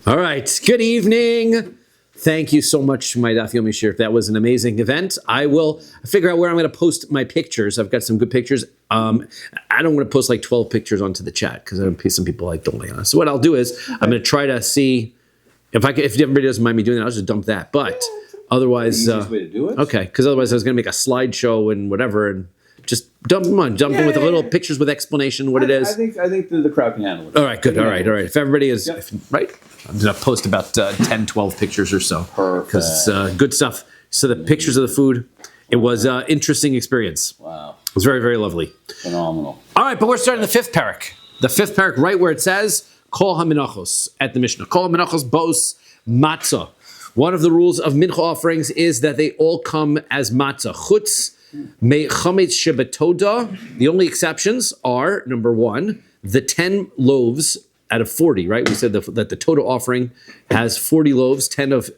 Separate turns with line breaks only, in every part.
All right. Good evening. Thank you so much, my Daf Yomi Shiur. That was an amazing event. I will figure out where I'm going to post my pictures. I've got some good pictures. I don't want to post like 12 pictures onto the chat because some people like don't like it. So what I'll do is I'm going to try to see if everybody doesn't mind me doing that. I'll just dump that. But otherwise,
the easiest way to do it.
Okay. Because otherwise, I was going to make a slideshow and whatever and just dump them on, jump in with a little pictures with explanation what it is.
I think the crowd can handle it.
All right, good. All right. If everybody is right, I'm going to post about 10, 12 pictures or so. Because good stuff. So the pictures of the food, it was an interesting experience.
Wow.
It was very, very lovely.
Phenomenal.
All right, but we're starting the fifth parak. The fifth parak, right where it says, Kol ha-menachos, at the Mishnah. Kol ha-menachos bos matzah. One of the rules of mincha offerings is that they all come as matzah. Chutz me chametz shebetoda. The only exceptions are, number one, the 10 loaves out of 40, right? We said that the total offering has 40 loaves, 10 of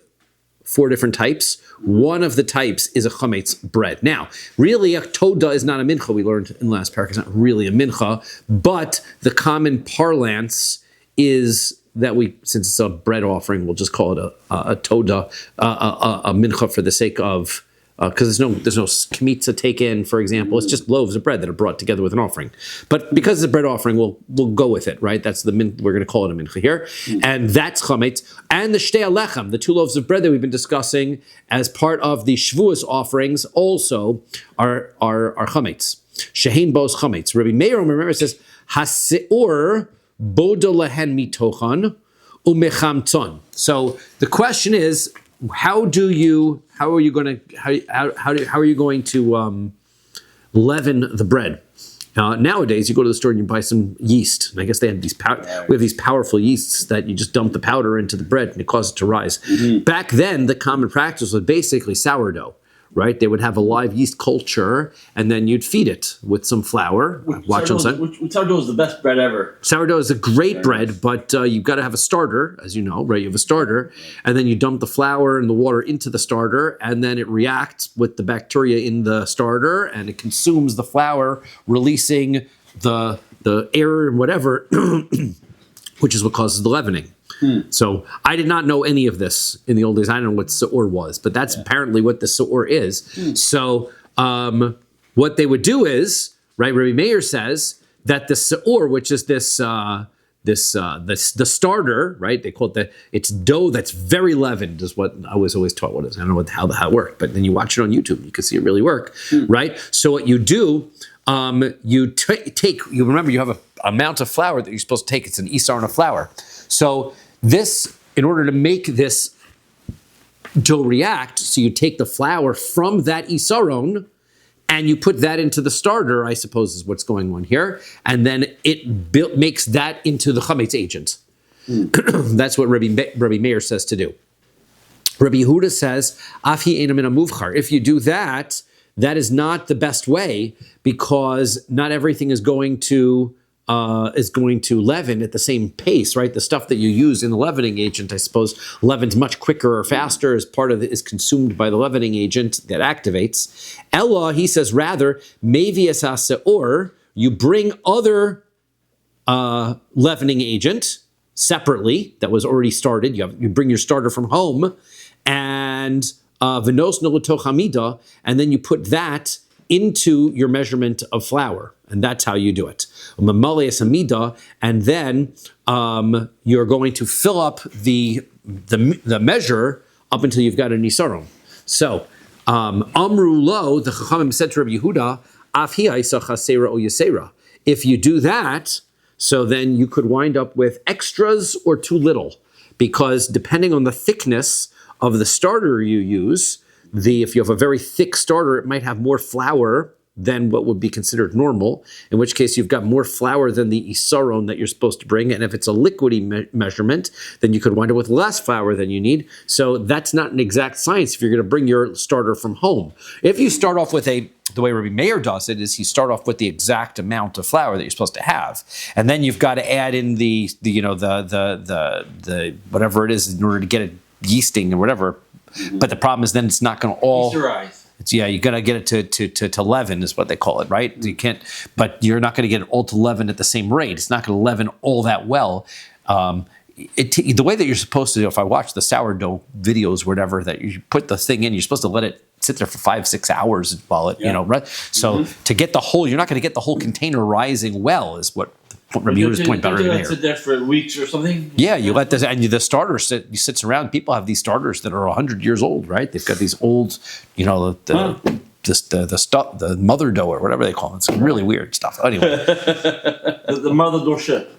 4 different types. One of the types is a chametz bread. Now, really, a toda is not a mincha. We learned in the last parak, it's not really a mincha, but the common parlance is that since it's a bread offering, we'll just call it a toda, a mincha for the sake of, because there's no kmitza taken, for example. It's just loaves of bread that are brought together with an offering. But because it's a bread offering, we'll go with it, right? That's we're going to call it a mincha here. And that's chametz. And the shtei alechem, the 2 loaves of bread that we've been discussing as part of the Shavuos offerings, also are chametz. Shehein bos chametz. Rabbi Meir, remember, says, haseor bodo lehen mitochan umechamtzon. So the question is, how are you going to leaven the bread? Nowadays, you go to the store and you buy some yeast. And I guess they have we have these powerful yeasts that you just dump the powder into the bread and it causes it to rise. Mm-hmm. Back then, the common practice was basically sourdough. Right, they would have a live yeast culture, and then you'd feed it with some flour.
Sourdough is the best bread ever.
Sourdough is a great bread, but you've got to have a starter, as you know, right? You have a starter, and then you dump the flour and the water into the starter, and then it reacts with the bacteria in the starter, and it consumes the flour, releasing the air and whatever, which is what causes the leavening. So I did not know any of this in the old days. I don't know what se'or was, but that's apparently what the se'or is. So what they would do is, right? Rabbi Meir says that the se'or, which is the starter, right? They call it it's dough that's very leavened, is what I was always taught what it is. I don't know how it worked, but then you watch it on YouTube, you can see it really work, right? So what you do, you remember you have an amount of flour that you're supposed to take. It's an isar of flour. So this, in order to make this dough react, so you take the flour from that isaron and you put that into the starter, I suppose is what's going on here, and then it makes that into the chametz agent. That's what Rabbi Meir says to do. Rabbi Yehuda says, "Afi einam min hamuvchar." If you do that, that is not the best way because not everything is going to leaven at the same pace, right? The stuff that you use in the leavening agent, I suppose, leavens much quicker or faster as part of it is consumed by the leavening agent that activates. Ella, he says, rather, mevias haseor, you bring other leavening agent separately that was already started. You bring your starter from home and venos nolotoch hamida, and then you put that into your measurement of flour. And that's how you do it. And then you're going to fill up the measure up until you've got a nisaron. So, Amru lo, the Chachamim said to Rabbi Yehuda, Af hi isa chasera o yasera. If you do that, so then you could wind up with extras or too little, because depending on the thickness of the starter you use, if you have a very thick starter, it might have more flour than what would be considered normal, in which case you've got more flour than the isaron that you're supposed to bring. And if it's a liquidy measurement, then you could wind up with less flour than you need. So that's not an exact science if you're going to bring your starter from home. If you start off with the way Rabbi Meir does it is you start off with the exact amount of flour that you're supposed to have, and then you've got to add in the whatever it is in order to get it yeasting or whatever. Mm-hmm. But the problem is then it's not going to all. You got to get it to leaven is what they call it, right? You can't, but you're not going to get it all to leaven at the same rate. It's not going to leaven all that well. the way that you're supposed to do, if I watch the sourdough videos, or whatever, that you put the thing in, you're supposed to let it sit there for 5-6 hours while it, right? So to get the whole, you're not going to get the whole container rising well, is what Rabbi Yehuda's point about
it. Sit there for weeks or something.
Yeah, you let this, and the starter sits around. People have these starters that are 100 years old, right? They've got these old, the stuff, the mother dough or whatever they call it. It's really weird stuff. Anyway,
the mother dough shit.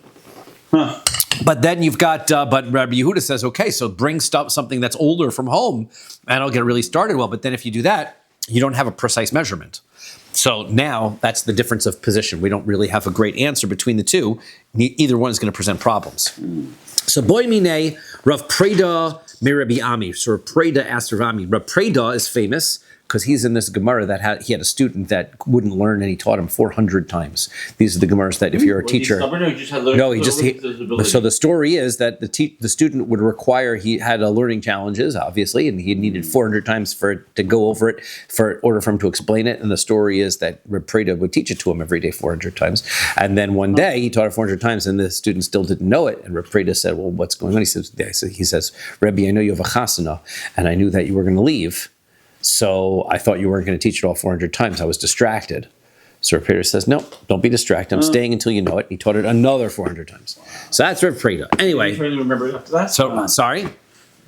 Huh.
But then you've got, but Rabbi Yehuda says, okay, so bring something that's older from home, and it'll get really started well. But then if you do that, you don't have a precise measurement. So now that's the difference of position. We don't really have a great answer between the two. Either one is going to present problems. So boy mine, Rav Preda me Rabbi Ami. So Rav Preda asked Rav Ami. Rav Preda is famous because he's in this Gemara that he had a student that wouldn't learn, and he taught him 400 times. These are the Gemaras that if you're a teacher, so the story is that the student would require, he had learning challenges, obviously, and he needed 400 times for it to go over it, in order for him to explain it. And the story is that Reb Preda would teach it to him every day 400 times. And then one day he taught it 400 times, and the student still didn't know it. And Reb Preda said, "Well, what's going on?" He says, "Rebbe, I know you have a chasana, and I knew that you were going to leave. So I thought you weren't going to teach it all 400 times. I was distracted." So Rav Preda says, "No, don't be distracted. I'm staying until you know it." He taught it another 400 times. So that's Rav Preda. Anyway.
You didn't remember it after that?
So, sorry?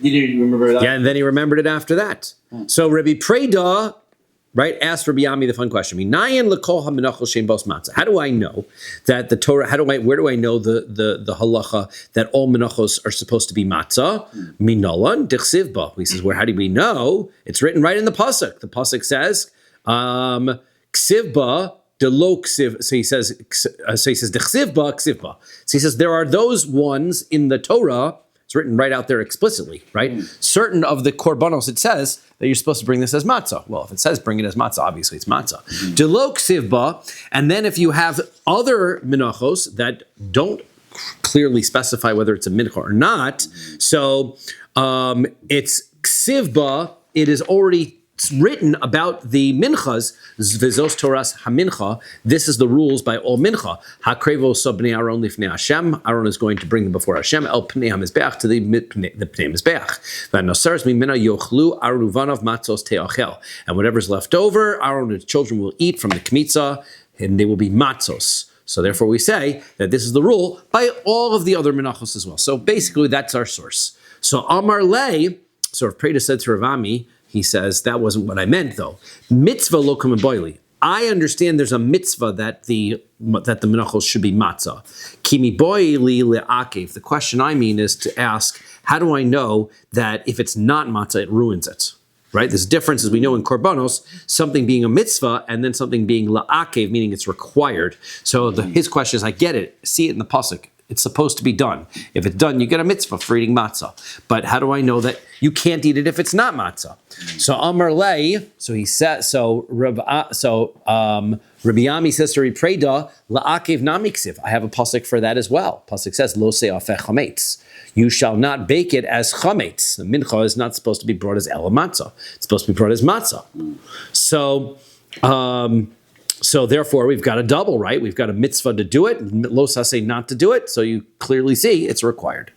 You didn't remember that?
Yeah, and then he remembered it after that. So Rabbi Preda, right, asked Rabbi Ami the fun question. How do I know that the Torah, where do I know the halacha that all menachos are supposed to be matzah? Minolan dichsivba. He says, how do we know? It's written right in the pasuk. The pasuk says, ksivba delo ksiv. So he says dichsivba ksivba. So he says there are those ones in the Torah. It's written right out there explicitly, right? Certain of the korbanos, it says that you're supposed to bring this as matzah. Well, if it says bring it as matzah, obviously it's matzah. Delo ksivba, and then if you have other menachos that don't clearly specify whether it's a mincha or not, so it's ksivba, it is already written about the minchas, v'zos Toras hamincha. This is the rules by all mincha. Hakrevo sabnei Aaron lifnei Hashem. Aaron is going to bring them before Hashem. El pnei hamizbeach, to the pnei mizbeach. V'nosars mimena yochlu aruvanav matzos teachel. And whatever's left over, Aaron and his children will eat from the kmitza, and they will be matzos. So therefore we say that this is the rule by all of the other menachos as well. So basically that's our source. So Amar Le, so Rav Preda said to Rav Ami, he says, that wasn't what I meant, though. Mitzvah lo boili. I understand there's a mitzvah that the menachos should be matzah. Kimi boili le'akev. The question I mean is to ask, how do I know that if it's not matzah, it ruins it? Right? There's a difference, as we know in korbanos, something being a mitzvah and then something being la'akev, meaning it's required. So his question is, I get it, see it in the pasuk. It's supposed to be done. If it's done, you get a mitzvah for eating matzah. But how do I know that you can't eat it if it's not matzah? So Amar Lei, so he said, Rabbi Ami says to Rabbi Preda, la'akev namiksiv. I have a pasuk for that as well. Pasuk says, lo se'afeh chametz. You shall not bake it as chametz. The mincha is not supposed to be brought as ela matzah. It's supposed to be brought as matzah. So therefore, we've got a double, right? We've got a mitzvah to do it, lo saseh not to do it. So you clearly see it's required.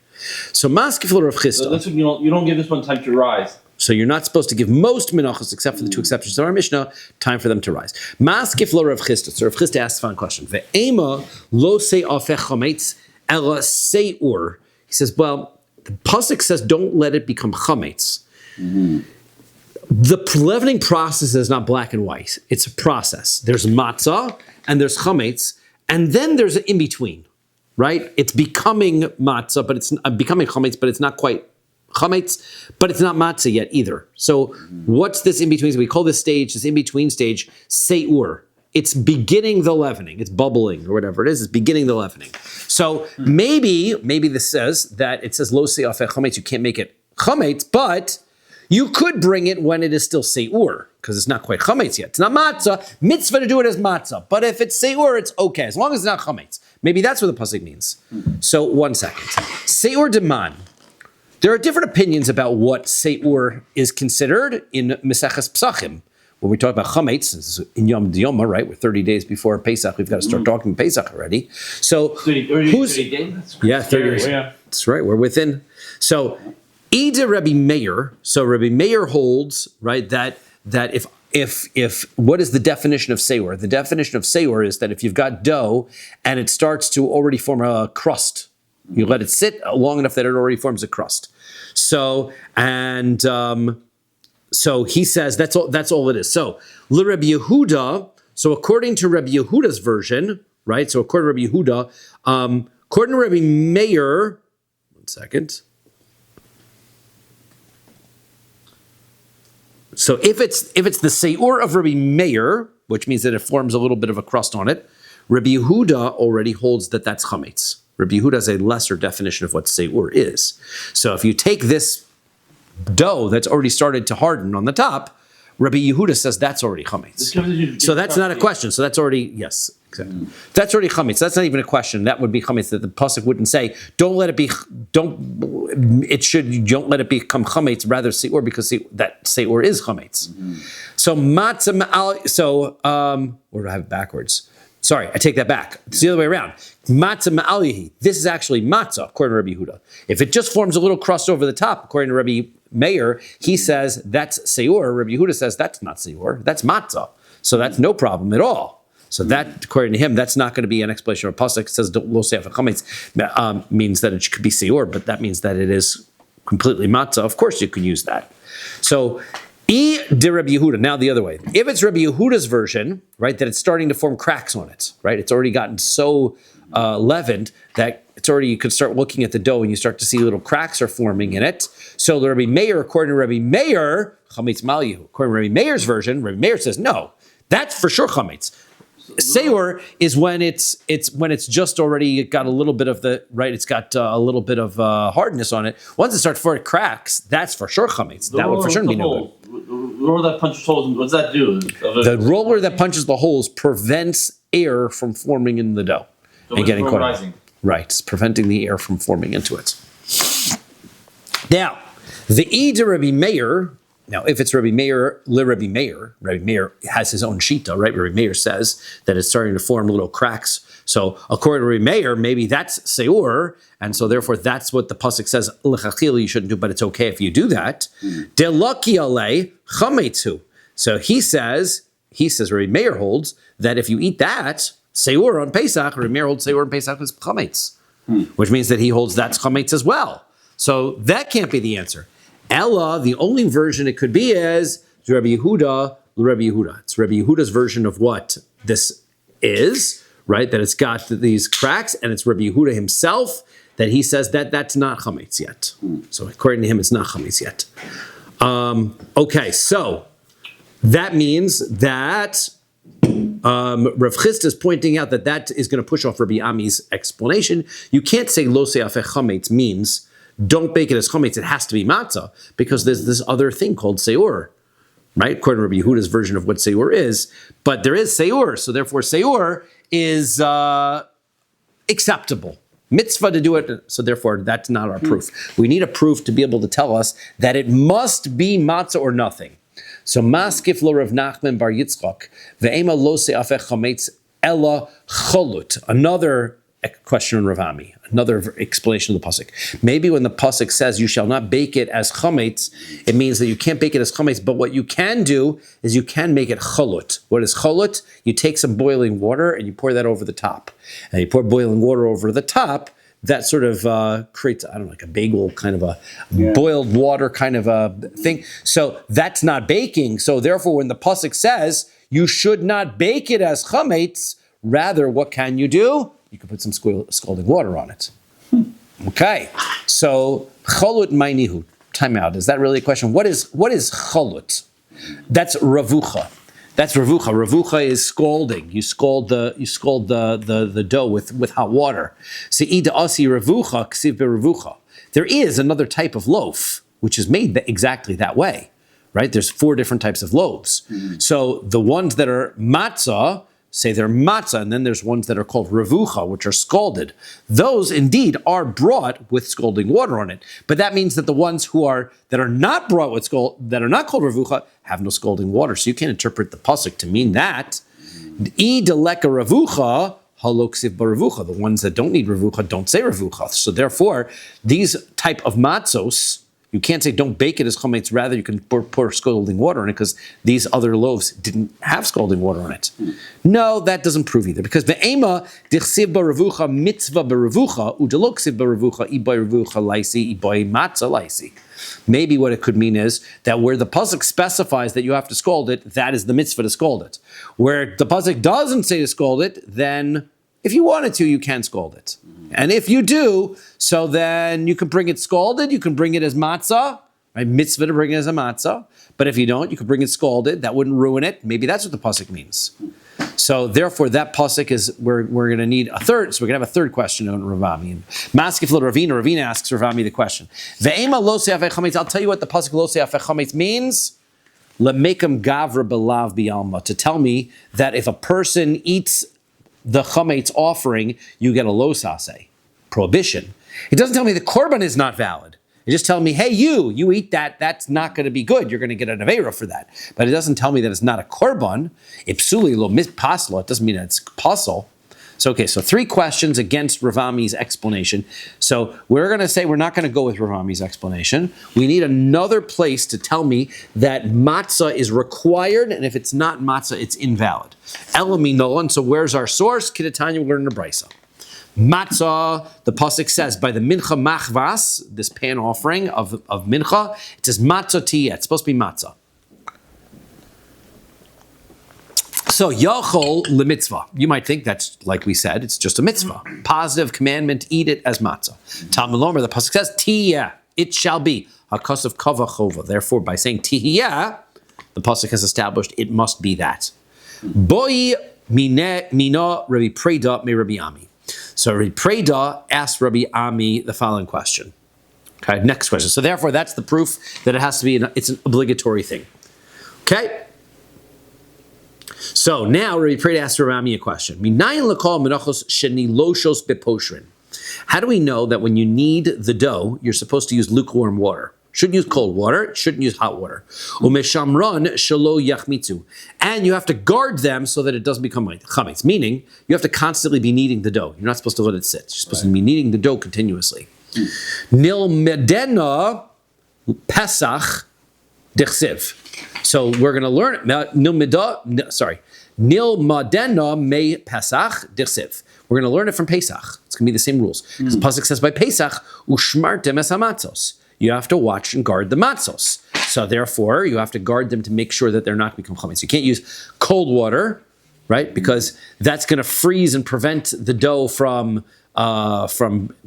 So maskefil Rav Chisda.
So this one, you don't give this one time to rise.
So you're not supposed to give most menachos, except for the two exceptions of our Mishnah, time for them to rise. Maskefil Rav Chisda. So Rav Chisda asks a fun question. Ve'ema lo se'afeh chametz ela se'ur. He says, well, the pasuk says don't let it become chametz. The leavening process is not black and white. It's a process. There's matzah and there's chametz, and then there's an in-between, right? It's becoming matzah, but it's becoming chametz, but it's not quite chametz, but it's not matzah yet either. So what's this in-between? So we call this in-between stage, seur. It's beginning the leavening. It's bubbling or whatever it is. It's beginning the leavening. So maybe this says that it says lo se'afeh chametz. You can't make it chametz, but you could bring it when it is still seur, because it's not quite chametz yet. It's not matzah. Mitzvah to do it as matzah. But if it's seur, it's okay, as long as it's not chametz. Maybe that's what the pasuk means. So 1 second. Seur deman. There are different opinions about what seur is considered in Meseches Psachim. when we talk about chametz, this is in Yom Diyoma, right? We're 30 days before Pesach. We've got to start talking Pesach already. So
30 days?
Yeah, 30 days.
Yeah.
That's right. We're within. So Ida Rabbi Meir. So Rabbi Meir holds, right, that if what is the definition of seor? The definition of seor is that if you've got dough and it starts to already form a crust, you let it sit long enough that it already forms a crust. So so he says that's all it is. So Rabbi Yehuda. So according to Rabbi Yehuda's version, right? So according to Rabbi Yehuda, according to Rabbi Meir, one second. So if it's the seor of Rabbi Meir, which means that it forms a little bit of a crust on it, Rabbi Yehuda already holds that that's chametz. Rabbi Yehuda has a lesser definition of what seor is. So if you take this dough that's already started to harden on the top, Rabbi Yehuda says that's already chametz. So that's not a question. So that's already, yes, exactly. That's already chametz. That's not even a question. That would be chametz. That the pasuk wouldn't say, don't let it become chametz, rather seor, because that seor is chametz. So matzah ma'al, or do I have it backwards? Sorry, I take that back. It's the other way around. Matzah ma'al yehi. This is actually matzah, according to Rabbi Yehuda. If it just forms a little crust over the top, according to Rabbi Meir, he says that's seor. Rabbi Yehuda says that's not seor. That's matzah. So that's no problem at all. So that, according to him, that's not going to be an explanation of a pasuk. It says lo se'af chametz means that it could be seor, but that means that it is completely matzah. Of course, you can use that. So de Rabbi Yehuda. Now the other way. If it's Rabbi Yehuda's version, right, that it's starting to form cracks on it, right? It's already gotten so leavened that it's already, you could start looking at the dough and you start to see little cracks are forming in it. So the Rabbi Meir, according to Rabbi Meir, chametz mal yehu. According to Rabbi Meir's version, Rabbi Meir says no, that's for sure chametz. Seor is when it's just already got a little bit of the right. It's got a little bit of hardness on it. Once it starts for cracks, that's for sure chametz. That would for sure be no good.
The roller that punches holes, what does that do?
The roller that punches the holes prevents air from forming in the dough and getting caught up. Right, it's preventing the air from forming into it. Now, the Ida Rabbi Meir. Now, if it's Rabbi Meir, Rabbi Meir has his own shita, right? Rabbi Meir says that it's starting to form little cracks. So, according to Rabbi Meir, maybe that's seor, and so therefore that's what the pasuk says. L'chachil you shouldn't do, but it's okay if you do that. Delaki alei chametzu. So he says Rabbi Meir holds that if you eat that seor on Pesach, Rabbi Meir holds seor on Pesach is chametz, which means that he holds that's chametz as well. So that can't be the answer. Ella, the only version it could be is Rabbi Yehuda. It's Rabbi Yehuda's version of what this is, right? That it's got these cracks, and it's Rabbi Yehuda himself that he says that that's not chametz yet. So according to him, it's not chametz yet. Okay, so that means that Rav Chisda is pointing out that is going to push off Rabbi Ami's explanation. You can't say lo se'afeh chametz means don't bake it as chametz, it has to be matzah, because there's this other thing called seor, right? According to Rabbi Yehuda's version of what seor is, but there is seor, so therefore seor is acceptable. Mitzvah to do it, so therefore that's not our proof. We need a proof to be able to tell us that it must be matzah or nothing. So maskif lo Rav Nachman bar Yitzchak, ve'ema lo se'afeh chametz ella cholut. Another question on Rav Ami, another explanation of the pasuk. Maybe when the pasuk says you shall not bake it as chametz, it means that you can't bake it as chametz, but what you can do is you can make it chalut. What is chalut? You take some boiling water and you pour that over the top. And you pour boiling water over the top, that sort of creates, I don't know, like a bagel kind of a boiled water kind of a thing. So that's not baking. So therefore, when the pasuk says you should not bake it as chametz, rather, what can you do? You can put some scalding water on it. Okay, so chalut ma'inihu. Time out. Is that really a question? What is chalut? That's ravucha. That's ravucha. Ravucha is scalding. You scald the dough with hot water. Se'ida asi ravucha ksiv beravucha. There is another type of loaf which is made exactly that way, right? There's 4 different types of loaves. So the ones that are matzah, say they're matzah, and then there's ones that are called revucha, which are scalded. Those indeed are brought with scalding water on it. But that means that the ones that are not brought with that are not called revucha have no scalding water. So you can't interpret the pasuk to mean that. I deleka revucha, haloksiv baravucha. The ones that don't need revucha don't say revucha. So therefore, these type of matzos, you can't say don't bake it as chametz. Rather, you can pour scalding water on it because these other loaves didn't have scalding water on it. No, that doesn't prove either because ve'ema dichsiv baravucha mitzvah baravucha udaloksiv baravucha iboy revucha laisi iboy matzah laisi. Maybe what it could mean is that where the pasuk specifies that you have to scald it, that is the mitzvah to scald it. Where the pasuk doesn't say to scald it, then if you wanted to, you can scald it. And if you do, so then you can bring it scalded, you can bring it as matzah, right? Mitzvah to bring it as a matzah. But if you don't, you could bring it scalded. That wouldn't ruin it. Maybe that's what the pasuk means. So therefore, that pasuk is, we're going to need a third. So we're going to have a third question on Ravami. Maskif lo Ravina. Ravina asks Ravami the question. Ve'ema lo se'afei chametz. I'll tell you what the pasuk lo se'afei chametz means. Lemekem gavra belav bialma. To tell me that if a person eats the chametz offering, you get a lo saseh, prohibition. It doesn't tell me the korban is not valid. It just tells me, hey, you eat that, that's not going to be good. You're going to get an aveira for that. But it doesn't tell me that it's not a korban. Ipsuli lo mispaslo. It doesn't mean that it's pasul. So three questions against Ravami's explanation. So we're going to say we're not going to go with Ravami's explanation. We need another place to tell me that matzah is required, and if it's not matzah, it's invalid. Elami nolan. So where's our source? Kidatanya, we're in the brisa. Matzah, the pasuk says, by the mincha machvas, this pan offering of mincha, it says matzah tiyeh. It's supposed to be matzah. So, yachol lemitzvah. You might think that's, like we said, it's just a mitzvah. Positive commandment, eat it as matzah. Talmud Lomer, the pasuk says, tiyeh, it shall be. Hakos of kava chova. Therefore, by saying tiyeh, the pasuk has established it must be that. Boi mina Rabbi Preda me Rabbi Ami. So Rabbi Preda asked Rabbi Ami the following question. Okay, next question. So therefore, that's the proof that it has to be, it's an obligatory thing. Okay? So now Rabbi Preda asked Rabbi Ami a question. Menachos sheniloshos beposhrin. How do we know that when you knead the dough, you're supposed to use lukewarm water? Shouldn't use cold water, shouldn't use hot water. Umeshamron shelo yachmitzu. And you have to guard them so that it doesn't become chametz. Meaning, you have to constantly be kneading the dough. You're not supposed to let it sit. You're supposed to be kneading the dough continuously. Nil medena pesach dechsiv. So we're going to learn nil madena me pesach dechsiv. We're going to learn it from Pesach. It's going to be the same rules. Because the pasuk says by Pesach ushmartem es hamatzos. You have to watch and guard the matzos. So therefore, you have to guard them to make sure that they're not become chametz. You can't use cold water, right? Because that's going to freeze and prevent the dough from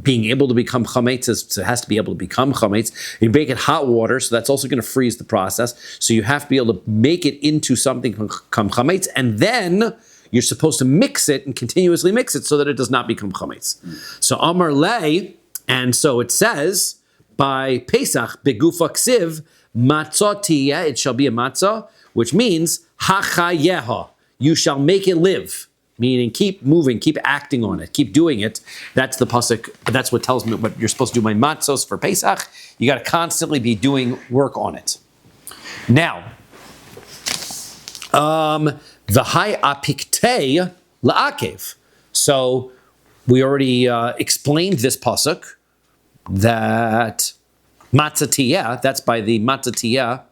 being able to become chametz. So it has to be able to become chametz. You bake it hot water, so that's also going to freeze the process. So you have to be able to make it into something become chametz, and then you're supposed to mix it and continuously mix it so that it does not become chametz. So Amar lei, and so it says by Pesach begufa ksiv matzah tiyeh, it shall be a matzah, which means hachayeha, you shall make it live. Meaning keep moving, keep acting on it, keep doing it. That's the pasuk. That's what tells me what you're supposed to do. My matzos for Pesach, you got to constantly be doing work on it. Now, the high apiktei la'akev. So we already explained this pasuk that matzah tiyeh. That's by the matzah tiyeh.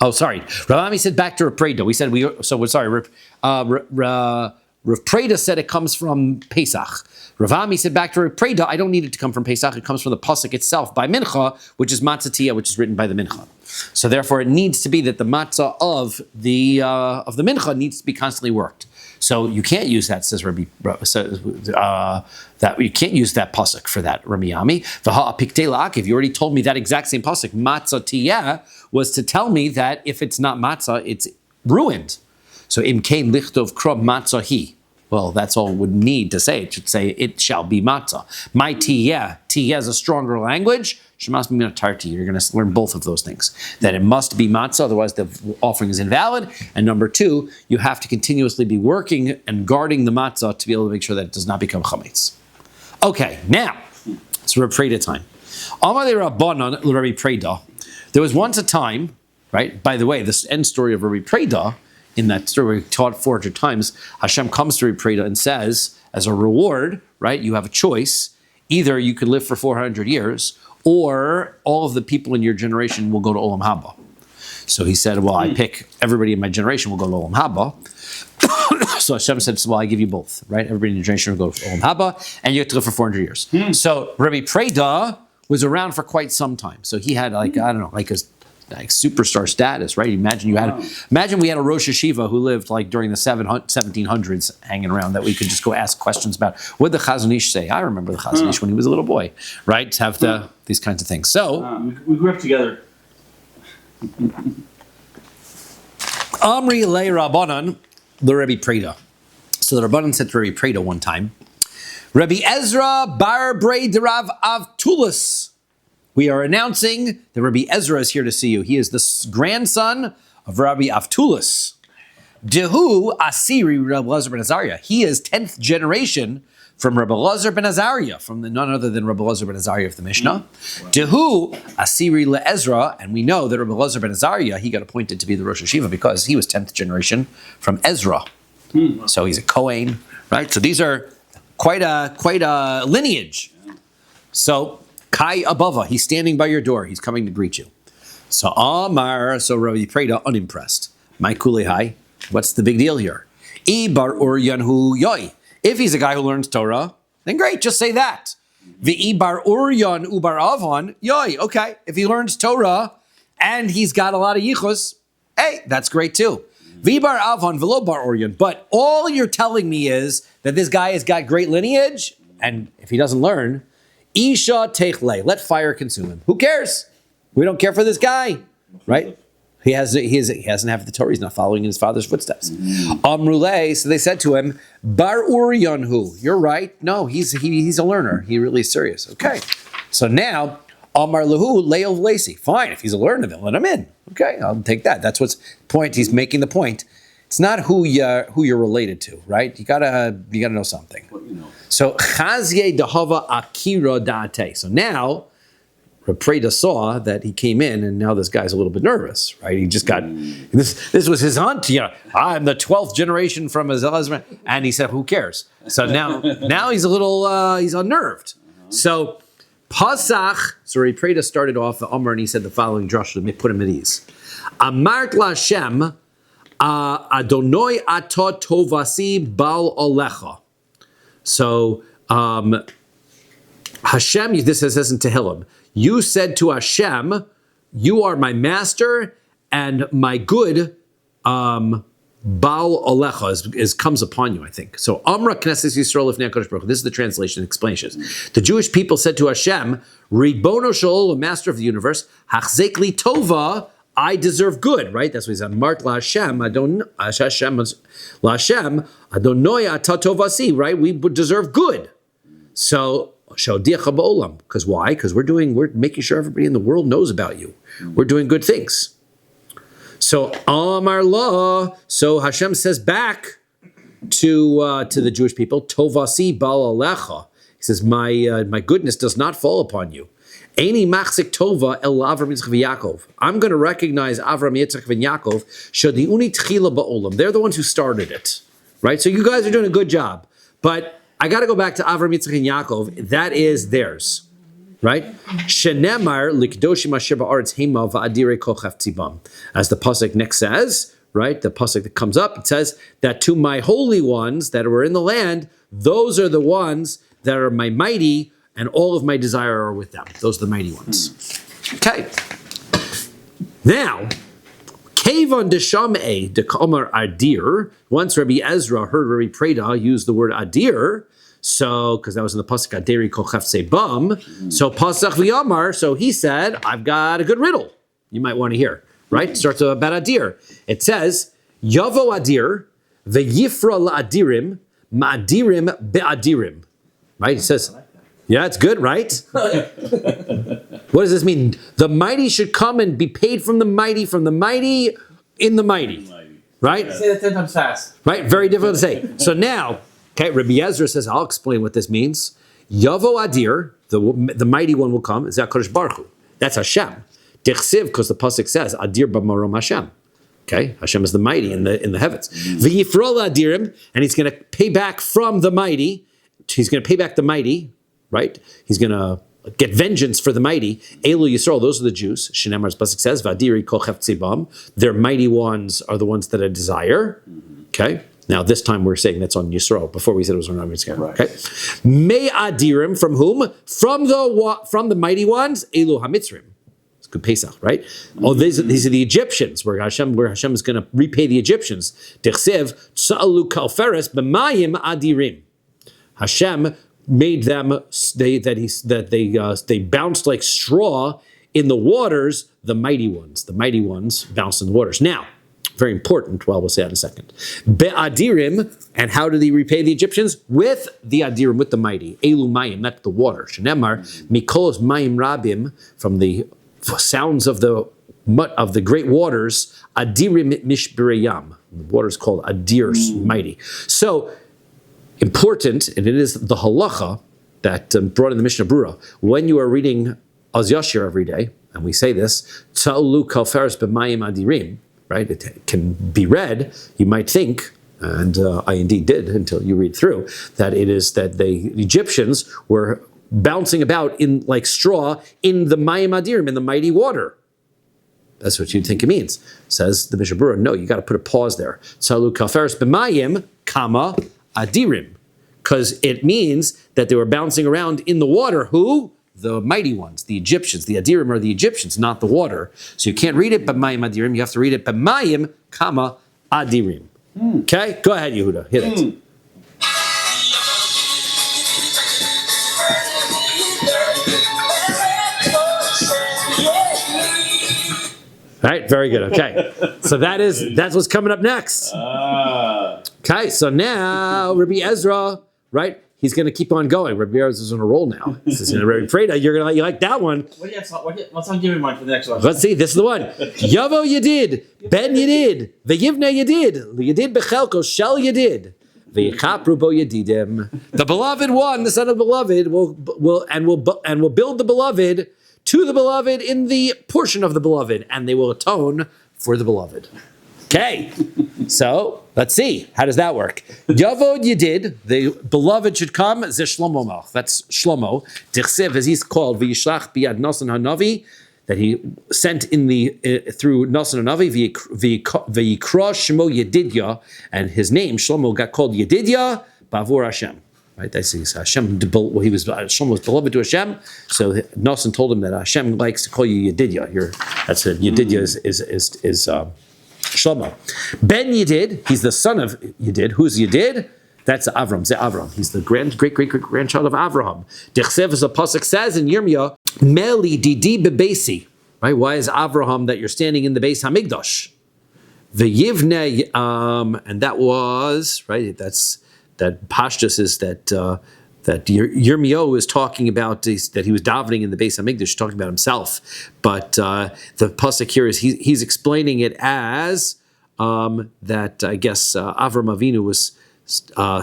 Oh, sorry. Rav Ami said back to Rav Preda. We said Rav Preda said it comes from Pesach. Rav Ami said back to Rav Preda, I don't need it to come from Pesach. It comes from the pasuk itself by Mincha, which is matzah tiyeh, which is written by the Mincha. So therefore, it needs to be that the matzah of the Mincha needs to be constantly worked. So you can't use that, says Rabbi. That you can't use that pasuk for that, Rabbi Ami. V'ha apiktei la'akev. You already told me that exact same pasuk. Matzah tiyeh was to tell me that if it's not matzah, it's ruined. So im kein lichtov krob matzah hi. Well, that's all it would need to say. It should say, it shall be matzah. My tiyeh. Tiyeh is a stronger language. Shemas b'minat tarti. You're going to learn both of those things. That it must be matzah, otherwise the offering is invalid. And number two, you have to continuously be working and guarding the matzah to be able to make sure that it does not become chametz. Okay, now, it's Rabbi Preda time. Amalei Rabbanan Rabbi Preda. There was once a time, right? By the way, this end story of Rabbi Preda, in that story we taught 400 times, Hashem comes to Rabbi Preda and says, as a reward, right, you have a choice. Either you could live for 400 years, or all of the people in your generation will go to Olam Haba. So he said, well, I pick everybody in my generation will go to Olam Haba. So Hashem said, well, I give you both, right? Everybody in your generation will go to Olam Haba, and you have to live for 400 years. So Rabbi Preda was around for quite some time. So he had like superstar status, right? Imagine we had a Rosh Hashiva who lived like during the 1700s hanging around that we could just go ask questions about. What did the Chazon Ish say? I remember the Chazon Ish when he was a little boy, right? To have these kinds of things. So
we grew up together.
Amri le Rabbanan, the Rabbi Preda. So the Rabbanan said to Rabbi Preda one time, Rabbi Ezra bar Brei Rav Avtulis. We are announcing that Rabbi Ezra is here to see you. He is the grandson of Rabbi Avtulis. Dehu Asiri Rabbi Elazar ben Azariah. He is 10th generation from Rabbi Elazar ben Azariah, from none other than Rabbi Elazar ben Azariah of the Mishnah. Dehu Asiri leEzra, and we know that Rabbi Elazar ben Azariah, he got appointed to be the Rosh Hashiva because he was 10th generation from Ezra. So he's a Kohen, right? So these are quite a lineage. So Kai Abava, he's standing by your door. He's coming to greet you. So Amar, so Rabbi Preda, unimpressed. My kulehai, what's the big deal here? Ibar Uryan hu yoy. If he's a guy who learns Torah, then great, just say that. V'ibar Uryan ubar avon yoy. Okay, if he learns Torah and he's got a lot of yichus, hey, that's great too. V'ibar avon v'lo bar Uryan. But all you're telling me is that this guy has got great lineage, and if he doesn't learn, Isha techle, let fire consume him. Who cares? We don't care for this guy, right? He hasn't have the Torah. He's not following in his father's footsteps. Amruleh, so they said to him, Bar Uryanhu. You're right. No, he's a learner. He really is serious. Okay. So now, Amar Lahu Leil Lacy. Fine, if he's a learner, then let him in. Okay, I'll take that. That's what's point. He's making the point. It's not who you're related to, right? You gotta know something. So Chazye Dehava Akira Date. So now Rabbi Preda saw that he came in, and now this guy's a little bit nervous, right? He just got this was his hunt. I'm the 12th generation from his husband, and he said, "Who cares?" So now he's a little he's unnerved. So Pasach. So Rabbi Preda started off the Amar, and he said the following drush to put him at ease. Amart LaShem Adonai Atot Tovasi Bal Alecha. So Hashem, this says in Tehillim, you said to Hashem, you are my master and my good Baal Alecha comes upon you, I think. So Amra Knesset Yisrael Lifnei HaKadosh Baruch Hu. This is the translation explanations. The Jewish people said to Hashem, Ribono Shel, master of the universe, Hachzek li Tova, I deserve good, right? That's what he said. Mart la Hashem, la Hashem, Adonai Atatovasi, right? We deserve good. So Shodiach ba'olam, because why? Because we're making sure everybody in the world knows about you. We're doing good things. So Amar La, so Hashem says back to the Jewish people, Tovasi Bal Alecha. He says, my goodness does not fall upon you. Eini machzik tova el Avram Yitzchak v'Yakov. I'm going to recognize Avram Yitzchak and Yaakov. Shadiuni tchila ba'olam. They're the ones who started it, right? So you guys are doing a good job, but I got to go back to Avram Yitzchak and Yaakov. That is theirs, right? Shenemar likdoshim asher ba'aretz hema va'adire kochaf tzibam. As the pasuk next says, right? The pasuk that comes up, it says that to my holy ones that were in the land, those are the ones that are my mighty, and all of my desire are with them. Those are the mighty ones. Okay. Now, Kevon Desham'e Dekamar Adir. Once Rabbi Ezra heard Rabbi Preda use the word Adir, so because that was in the pasuk Aderi Kochef Sebam. So Pasach V'Yamar. So he said, "I've got a good riddle. You might want to hear." Right? It starts about Adir. It says, "Yavo Adir veYifra la'Adirim ma'adirim be'adirim. Right? He says, yeah, it's good, right? What does this mean? The mighty should come and be paid from the mighty in the mighty. Right?
Say that 10 times fast.
Right? Very difficult to say. So now, okay, Rabbi Ezra says, I'll explain what this means. Yavo Adir, the mighty one will come, is HaKadosh Baruch Hu. That's Hashem. Dichsiv, because the pasuk says, Adir b'marom Hashem. Okay, Hashem is the mighty in the heavens. V'yifrol Adirim, and he's going to pay back from the mighty. He's going to pay back the mighty, right? He's going to get vengeance for the mighty. Elu Yisrael, those are the Jews. Shinemar's pasuk says, V'adiri kol tzibam. Their mighty ones are the ones that I desire. Okay. Now this time we're saying that's on Yisrael. Before we said it was on Mitzvah.
Right.
Okay. Me Adirim, from whom? From the mighty ones. Elu HaMitzrim. It's good Pesach, right? Oh, these are the Egyptians, where Hashem is going to repay the Egyptians. Dichsev Tza'alu Kalferes B'mayim Adirim. Hashem made them they bounced like straw in the waters. The mighty ones bounced in the waters. Now, very important. Well, we'll say that in a second. Be'adirim, and how did he repay the Egyptians? With the adirim, with the mighty. Elu mayim, that's the water. Shenemar mikolos mayim rabim, from the sounds of the great waters. Adirim mishbereyam. The water is called adir, mighty. So important, and it is the halacha that brought in the Mishnah Brura. When you are reading Az Yashir every day, and we say this, Tza'ulu kalferes b'mayim adirim, right? It can be read, you might think, and I indeed did until you read through, that it is that the Egyptians were bouncing about in like straw in the mayim adirim, in the mighty water. That's what you'd think it means. Says the Mishnah Brura, no, you got to put a pause there. Tza'ulu kalferes b'mayim, comma, adirim, because it means that they were bouncing around in the water. Who? The mighty ones, the Egyptians. The adirim are the Egyptians, not the water. So you can't read it b'mayim adirim. You have to read it b'mayim, comma, adirim. Okay, go ahead, Yehuda, hit it. All right, very good. Okay, so that's what's coming up next. Okay, so now Rabbi Ezra, right? He's going to keep on going. Rabbi Ezra is on a roll now. This is Rabbi Freda. You like that one?
What song do you mind for the next one?
Let's see. This is the one. Yavo Yedid, Ben Yedid, V'yivne Yedid, Yedid Bechelko Shel Yedid, V'yichapru Bo Yedidim. The beloved one, the son of the beloved, will build the beloved to the beloved in the portion of the beloved, and they will atone for the beloved. Okay, so let's see. How does that work? Yavod Yedid, the beloved should come. Ze Shlomo Melch. That's Shlomo. Dichsev, as he's called, v'yishlach biyad Nasan Hanavi, that he sent in through Nasan Hanavi, v'yikra Shemo Yedidya, and his name Shlomo got called Yedidya bavur Hashem. Right, that's Hashem. Shlomo was beloved to Hashem, so Nasan told him that Hashem likes to call you Yedidya. That's it. Yedidya is Shlomo. Ben Yedid, he's the son of Yedid. Who's Yedid? That's Avram. Ze Avram. He's the great-great-great-grandchild of Avraham. Dechsev, as the pasuk says in Yirmiyah, Meli Didi Bebesi. Right? Why is Avraham that you're standing in the Beis Hamikdash? The Yivne, and that was right. That Pashtus is that Yirmiyahu is talking about that he was davening in the Beis Hamikdash, talking about himself. But the pasuk here is he's explaining it as that I guess Avram Avinu was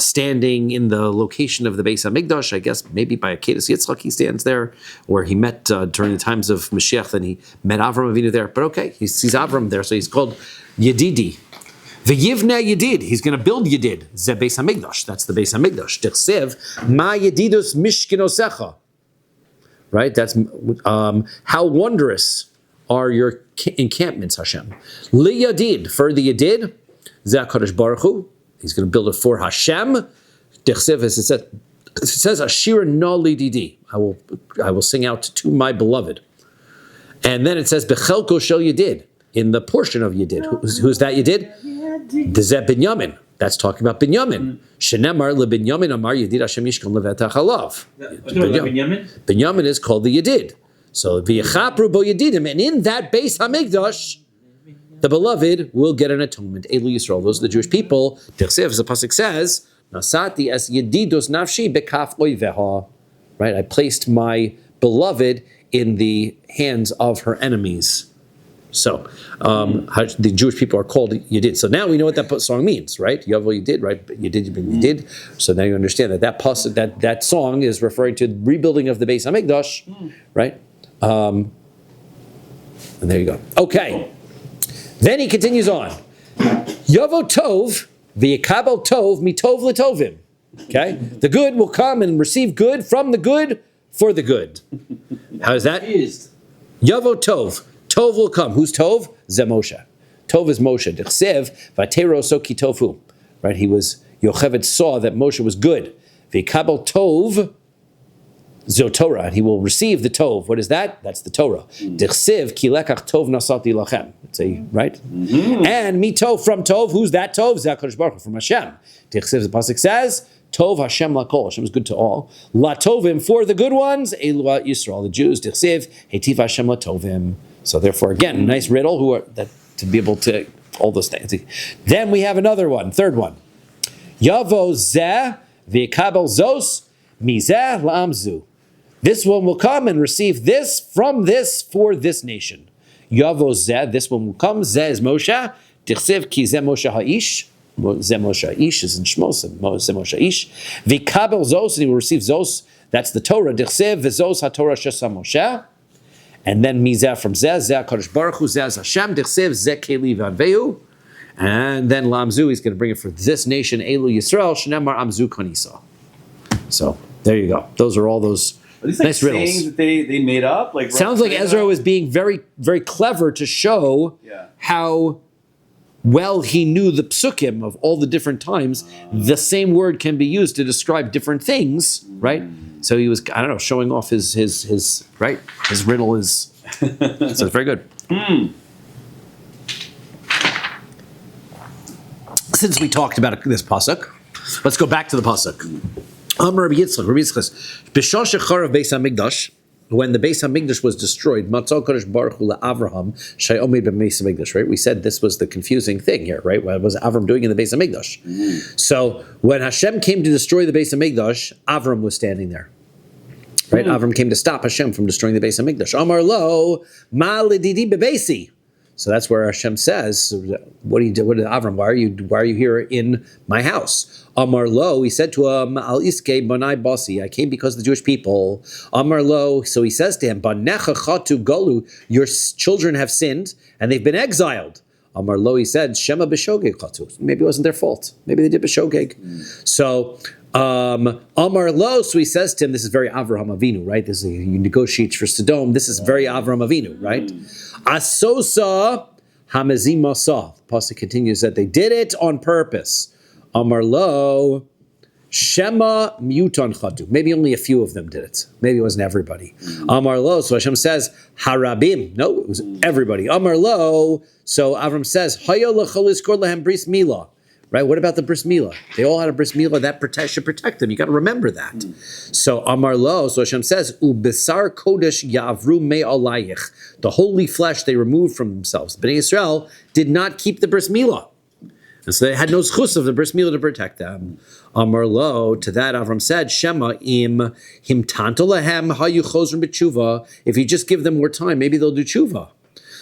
standing in the location of the Beis Hamikdash. I guess maybe by Akedas Yitzchak he stands there, or he met during the times of Mashiach. Then he met Avram Avinu there. But okay, he sees Avram there, so he's called Yedidi. The Yivne Yedid, he's going to build Yedid. Ze Beis Hamikdash, that's the Beis Hamikdash. Dichsev, Ma Yedidus Mishkinosecha. Right, that's how wondrous are your encampments, Hashem. Li Yedid, for the Yedid, Ze HaKadosh Baruch Hu, he's going to build it for Hashem. Dichsev, as it says, Ashira no li didi, I will sing out to my beloved. And then it says, Bechelko shel Yedid, in the portion of Yedid. Who's that Yedid? The Zeb Binyamin. That's talking about Binyamin. Shenemar leBinyamin Amar Yedid Hashem Yishkan Levetach Halav. Binyamin is called the Yedid. So v'yachapru bo Yedidim, and in that Beis Hamikdash, the beloved will get an atonement. Elu Yisrael, those are the Jewish people. Dichsev, as the pasuk says, Nasati es yedidos nafshi bekaf oiveha. Right? I placed my beloved in the hands of her enemies. So the Jewish people are called Yedid. So now we know what that song means, right? Yavo Yedid, right? You did. So now you understand that song is referring to the rebuilding of the Beis Hamikdash, right? And there you go. Okay. Then he continues on. Yavo Tov v'yekabel Tov mitov l'tovim. Okay, the good will come and receive good from the good for the good. How is that? Yavo Tov. Tov will come. Who's Tov? Ze Moshe. Tov is Moshe. D'chsev v'atero so ki tofu. Right? Yocheved saw that Moshe was good. V'kabel Tov zo Torah. And he will receive the Tov. What is that? That's the Torah. D'chsev ki lekach Tov nasati lachem. Right? And mi Tov from Tov. Who's that Tov? Ze HaKadosh Baruch Hu from Hashem. D'chsev, the pasuk says, Tov Hashem lakol. Hashem is good to all. La Tovim for the good ones. Elu Yisrael, the Jews. D'chsev hetiv Hashem la Tovim. So therefore, again, a nice riddle to be able to all those things. Then we have another one, third one. Yavo zeh v'yekabel zos mizeh la'amzu. This one will come and receive this from this for this nation. Yavo zeh, this one will come. Zeh is Moshe. Tichsev ki zeh Moshe ha'ish. Zeh Moshe ha'ish is in Shmos. Zeh Moshe ha'ish. V'yekabel zos, and he will receive zos. That's the Torah. Tichsev v'zos ha'torah shesa Moshe. And then Mizeh from Zeh, Zeh HaKadosh Baruch Hu, Zeh Hashem, D'chsev, Zeh Keli V'Anvehu. And then Lamzu, he's going to bring it for this nation, Elu Yisrael, Shnemar Amzu Kanisa. So, there you go. Those are all those nice riddles.
Sayings that they made up?
Sounds like Ezra was being very, very clever to show how well he knew the psukim of all the different times. The same word can be used to describe different things, right? So he was, showing off his right? His riddle is, so it's very good. Since we talked about this pasuk, let's go back to the pasuk. Rabbi Yitzchak, B'shah shecharav Beis Hamikdash, when the Beis Hamikdash was destroyed, Matzal Kadosh Baruch Hu LaAvraham Shayomid B'Beis Hamikdash. Right? We said this was the confusing thing here, right? What was Avram doing in the Beis Hamikdash? So when Hashem came to destroy the Beis Hamikdash, Avram was standing there. Right? Avram came to stop Hashem from destroying the Beis Hamikdash. Amar lo ma lididi bebeisi. So that's where Hashem says, "What do you do? What did Avram? Why are you here in my house?" Amar lo, he said to him, "Al iske banai basi." I came because of the Jewish people. Amar lo, so he says to him, "Banecha chatu golu." Your children have sinned and they've been exiled. Amar lo, he said, "Shema b'shogeg chatu." Maybe it wasn't their fault. Maybe they did b'shogeg. So. Amar lo, so he says to him, this is very Avraham Avinu, right? This is he negotiates for Sodom. This is very Avraham Avinu, right? Asosa hamezim masa. The pasuk continues that they did it on purpose. Amar lo, shema mutan chadu. Maybe only a few of them did it. Maybe it wasn't everybody. Amar lo, so Hashem says harabim. No, it was everybody. Amar lo, so Avram says haya lechol iskor lehem bris milah. Right? What about the bris milah? They all had a bris milah that should protect them. You got to remember that. So Amar lo, so Hashem says, "Ubesar kodesh yavru me alayich." The holy flesh they removed from themselves. Bnei Yisrael did not keep the bris milah, and so they had no zchus of the bris milah to protect them. Amar lo, to that Avram said, "Shema im himtanto lahem hayu chozrim b'tshuva." If you just give them more time, maybe they'll do tshuva.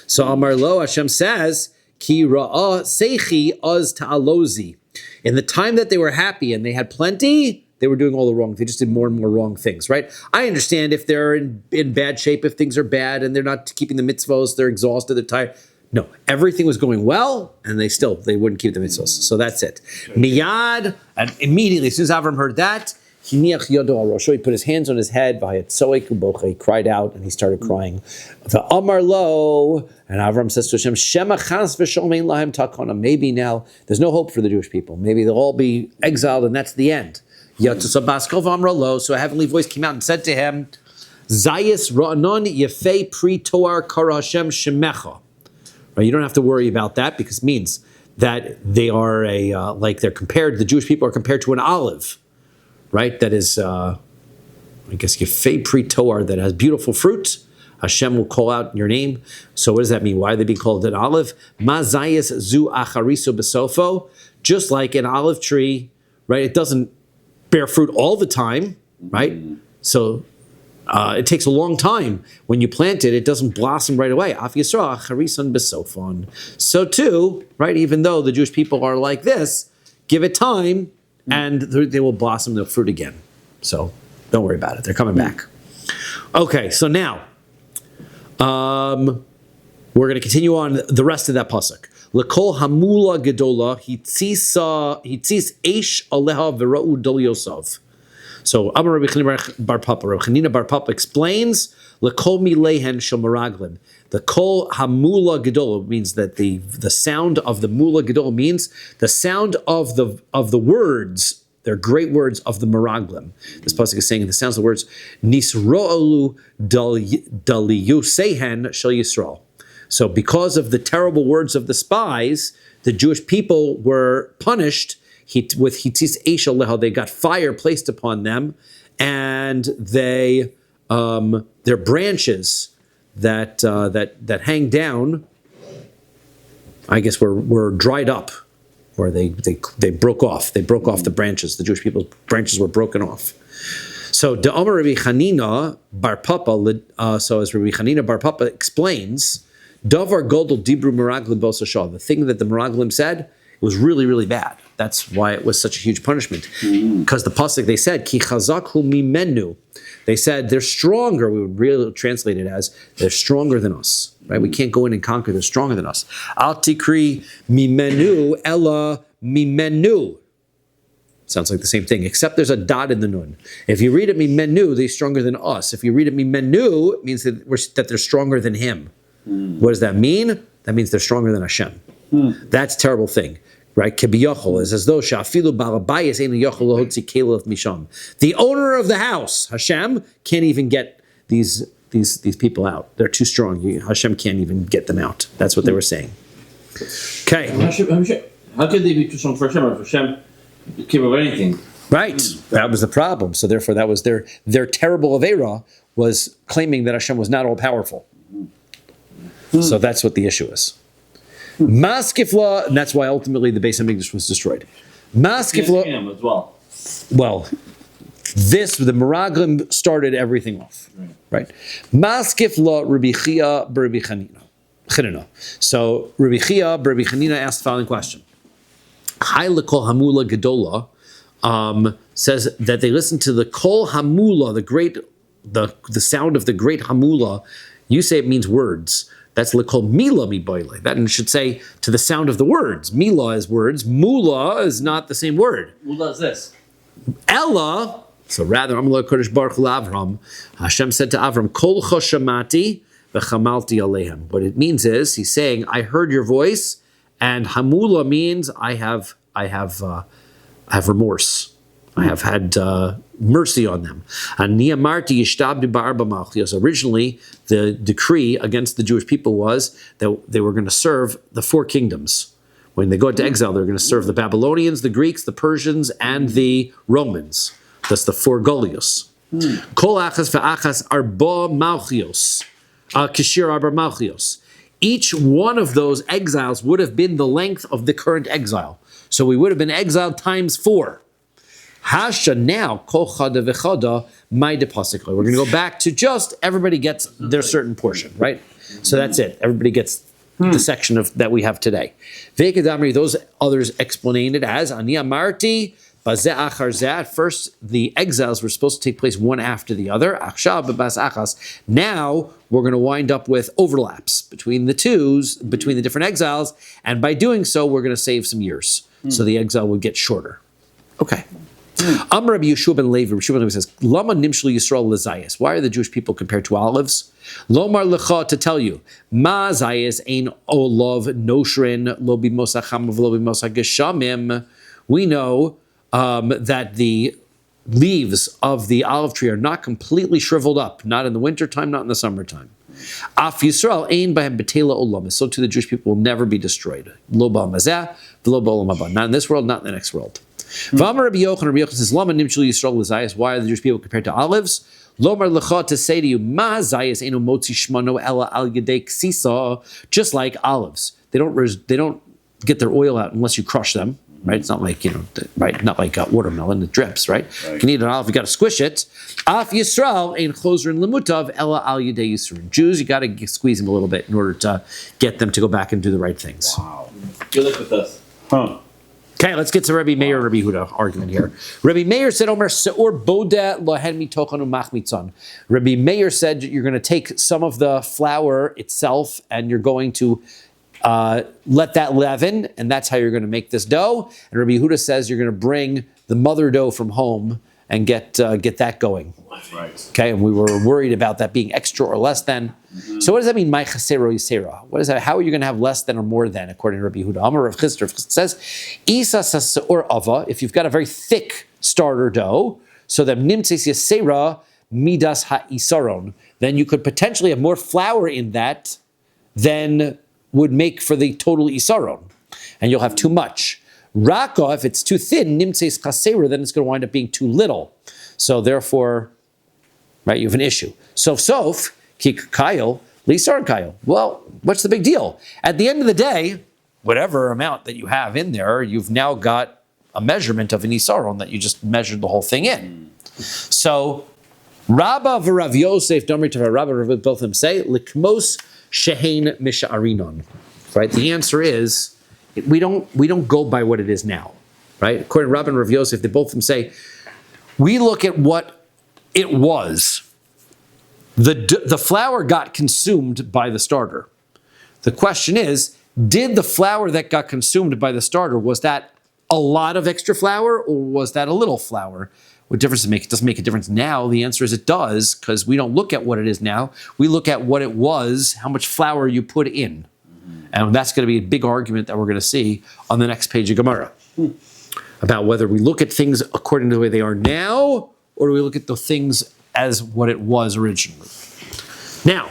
So Amar lo, Hashem says, Ki ra'ah seichi az ta'alozi. In the time that they were happy and they had plenty, they were doing all the wrong. They just did more and more wrong things, right? I understand if they're in bad shape, if things are bad and they're not keeping the mitzvos, they're exhausted, they're tired. No, everything was going well, and they wouldn't keep the mitzvos. So that's it. Miyad, and immediately, as soon as Avram heard that, he put his hands on his head, he cried out, and he started crying. The Amar lo, and Avram says to Hashem, Shema chas v'sholmein lahem takona. Maybe now there's no hope for the Jewish people. Maybe they'll all be exiled, and that's the end. So a heavenly voice came out and said to him, Zayis ra'anon yefei pri toar kara Hashem shemecha. Right, you don't have to worry about that because it means that they are the Jewish people are compared to an olive. Right, that is, I guess yefei pri toar, that has beautiful fruit. Hashem will call out your name. So what does that mean? Why are they being called an olive? Ma zayis zu achariso besofo. Just like an olive tree, right? It doesn't bear fruit all the time, right? So it takes a long time. When you plant it, it doesn't blossom right away. Af Yisrael charisan besofon. So too, right? Even though the Jewish people are like this, give it time, and they will blossom the fruit again. So don't worry about it. They're coming back. Okay, so now we're going to continue on the rest of that pasuk. Lekol hamula gedola hitzis eish aleha v'ra'u dol Yosef. So Amar Rabbi Chanina bar Papa. Rabbi Chanina bar Papa explains lekol milehen shel meraglim. The kol hamula gedola means that the sound of the mula gedola means the sound of the words. They're great words of the meraglim. This pasuk is saying the sounds of the words nisro'olu daliyusehen shel Yisrael. So because of the terrible words of the spies, the Jewish people were punished with hitzis eish aleha. They got fire placed upon them, and their branches that hang down, I guess, were dried up, or they broke off. They broke off the branches. The Jewish people's branches were broken off. So the Amar Rabbi Chanina bar Papa. So as Rabbi Chanina bar Papa explains, Davar Godel Dibru Meraglim Bosashah. The thing that the Meraglim said was really, really bad. That's why it was such a huge punishment. Because the pasuk, they said, Ki chazakhu mimenu. They said, they're stronger. We would really translate it as, they're stronger than us. Right? We can't go in and conquer. They're stronger than us. Al tikri mimenu ella mimenu. Sounds like the same thing, except there's a dot in the nun. If you read it mimenu, they're stronger than us. If you read it mimenu, it means that they're stronger than him. What does that mean? That means they're stronger than Hashem. That's a terrible thing, right? Kebiyachol is as though shafilu balabayis ein yachol lohotzi kelev misham. The owner of the house, Hashem, can't even get these people out. They're too strong. Hashem can't even get them out. That's what they were saying. Okay.
How could they be too strong for Hashem? If Hashem came of anything.
Right. That was the problem. So therefore, that was their terrible avera was claiming that Hashem was not all powerful. So that's what the issue is. Maskifla, and that's why ultimately the Beis HaMikdash was destroyed. Maskifla,
as well.
Well, the Meraglim started everything off, right? Maskifla Rabbi Chia Rabbi Chanina. So Rabbi Chia Rabbi Chanina asked the following question: Hai lekol hamula gedola says that they listened to the kol hamula, the sound of the great hamula. You say it means words. That's lekol mila mi boile. That should say to the sound of the words. Mila is words. Mula is not the same word.
Mula is this.
Ella. So rather, Amar Kodesh Baruch Hu Avram. Hashem said to Avram, Kol choshamati v'chamalti alehem. What it means is he's saying, I heard your voice, and hamula means I have remorse. I have had mercy on them. Originally, the decree against the Jewish people was that they were going to serve the 4 kingdoms. When they go into exile, they're going to serve the Babylonians, the Greeks, the Persians, and the Romans. That's the 4 Golios. Kol achas ve'achas arba malchios. Kishir arba malchios. Each one of those exiles would have been the length of the current exile. So we would have been exiled times 4. Hasha now, kol chada v'chada, my pasuk. We're going to go back to just everybody gets their certain portion, right? So that's it. Everybody gets the section of that we have today. Ve'kedamri, those others explained it as ani amarti bazeh achar zeh. First, the exiles were supposed to take place one after the other. Achshav b'bas achas. Now we're going to wind up with overlaps between the different exiles, and by doing so, we're going to save some years. So the exile would get shorter. Okay. Amar Rabbi Yeshua ben Levi. Yeshua ben Levi says, "Lama nimshlu Yisrael lezayis." Why are the Jewish people compared to olives? Lomar lecha, to tell you, ma zayis ein olav noshrin lo b'mosacham lo b'mosach. We know that the leaves of the olive tree are not completely shriveled up, not in the wintertime, not in the summertime. Af Yisrael ein b'hem betela olam. So too the Jewish people will never be destroyed. Lo ba'amazeh v'lo ba'olam haba. Not in this world, not in the next world. V'amar Rabbi Yochanan says, "Lama nimshul Yisrael l'zayis." Why are the Jewish people compared to olives? Lomar lecha, to say to you, ma zayis eno motzi shmano ela al yedei ksisa. Just like olives, they don't get their oil out unless you crush them, right? It's not like, right? Not like watermelon, it drips, right? You can eat an olive, you got to squish it. Af Yisrael ein chozerin lemutav ela al yedei yisur. Jews, you got to squeeze them a little bit in order to get them to go back and do the right things.
Wow. Good luck with us. Huh.
Okay, let's get to Rabbi Meir and Rabbi Yehuda argument here. Rabbi Meir said, Omer se'or boda lohen mitochanu machmitzon. Rabbi Meir said you're going to take some of the flour itself and you're going to let that leaven, and that's how you're going to make this dough. And Rabbi Yehuda says you're going to bring the mother dough from home and get that going.
Right.
Okay, and we were worried about that being extra or less than. So what does that mean? My chasero yisera. What is that? How are you going to have less than or more than, according to Rabbi Yehuda? Amar Rav Chisda says, Isa sasor ava. If you've got a very thick starter dough, so that nimtzes yisera midas ha-isaron, then you could potentially have more flour in that than would make for the total isaron, and you'll have too much. Raka, if it's too thin, nimtzes chasera, then it's going to wind up being too little. So therefore, right, you have an issue. Sof, kik kyle, lisar kyle. Well, what's the big deal? At the end of the day, whatever amount that you have in there, you've now got a measurement of an isaron that you just measured the whole thing in. So, Rabba v'Rav Yosef, Damri Tava Rabba, both of them say, likmos shehein misha'arinon. Right? The answer is, we don't go by what it is now. Right? According to Rabba and Rav Yosef, they both of them say, we look at what it was. The flour got consumed by the starter. The question is, did the flour that got consumed by the starter, was that a lot of extra flour or was that a little flour? What difference does it make? It doesn't make a difference now. The answer is it does, because we don't look at what it is now. We look at what it was, how much flour you put in. And that's going to be a big argument that we're going to see on the next page of Gemara. About whether we look at things according to the way they are now, or do we look at the things as what it was originally. Now,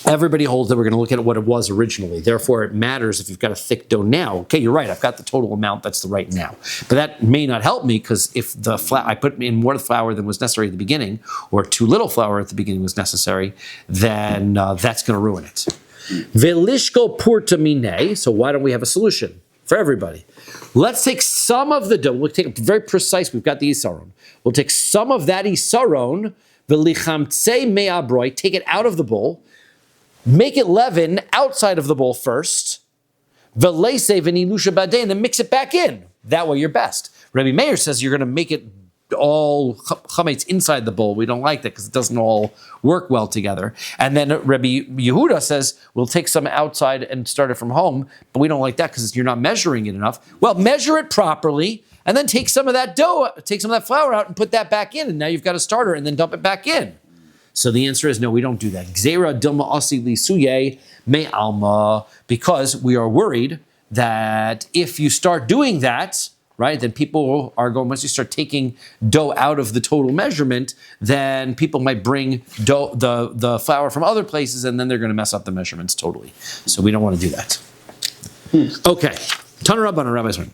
everybody holds that we're going to look at what it was originally. Therefore, it matters if you've got a thick dough now. Okay, you're right. I've got the total amount that's the right now. But that may not help me, because if the I put in more flour than was necessary at the beginning, or too little flour at the beginning was necessary, then that's going to ruin it. Velishko purta mine. So why don't we have a solution for everybody? Let's take some of the dough. We'll take it very precise. We've got the isaron. We'll take some of that isaron, velichamtse me'abroi, take it out of the bowl, make it leaven outside of the bowl first, velese v'nilusha badei, and then mix it back in. That way you're best. Rabbi Meir says you're going to make it all chametz inside the bowl. We don't like that because it doesn't all work well together. And then Rabbi Yehuda says we'll take some outside and start it from home, but we don't like that because you're not measuring it enough. Well, measure it properly and then take some of that dough, take some of that flour out and put that back in, and now you've got a starter, and then dump it back in. So the answer is no, we don't do that. Gzeira dilma asi lisuye me alma, because we are worried that if you start doing that, right, then people are going, once you start taking dough out of the total measurement, then people might bring dough, the flour from other places, and then they're going to mess up the measurements totally. So we don't want to do that. Okay. Tana Rabbanan, Rabbi's one.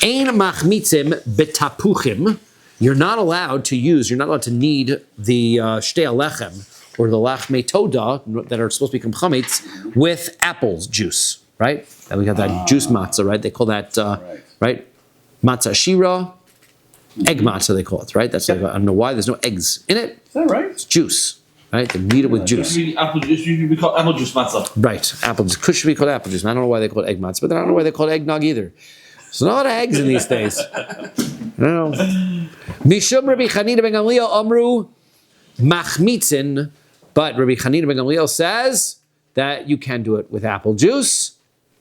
Ein machmitzim betapuchim. You're not allowed to knead the shtei alechem, or the lachmei toda, that are supposed to become chametz, with apples juice, right? And we have that juice matzah, right? They call that, right? Matzah shira, egg matzah they call it, right? That's like, I don't know why, there's no eggs in it.
Is that right?
It's juice, right? They knead it with juice.
Apple juice, usually we call apple juice matzah.
Right, apple juice. Could should be called apple juice. I don't know why they call it egg matzah, but I don't know why they call it eggnog either. There's not a lot of eggs in these days. I don't know. Mishum Rabbi Chanina ben Gamliel amru machmitzin, but Rabbi Chanina ben Gamliel says that you can do it with apple juice,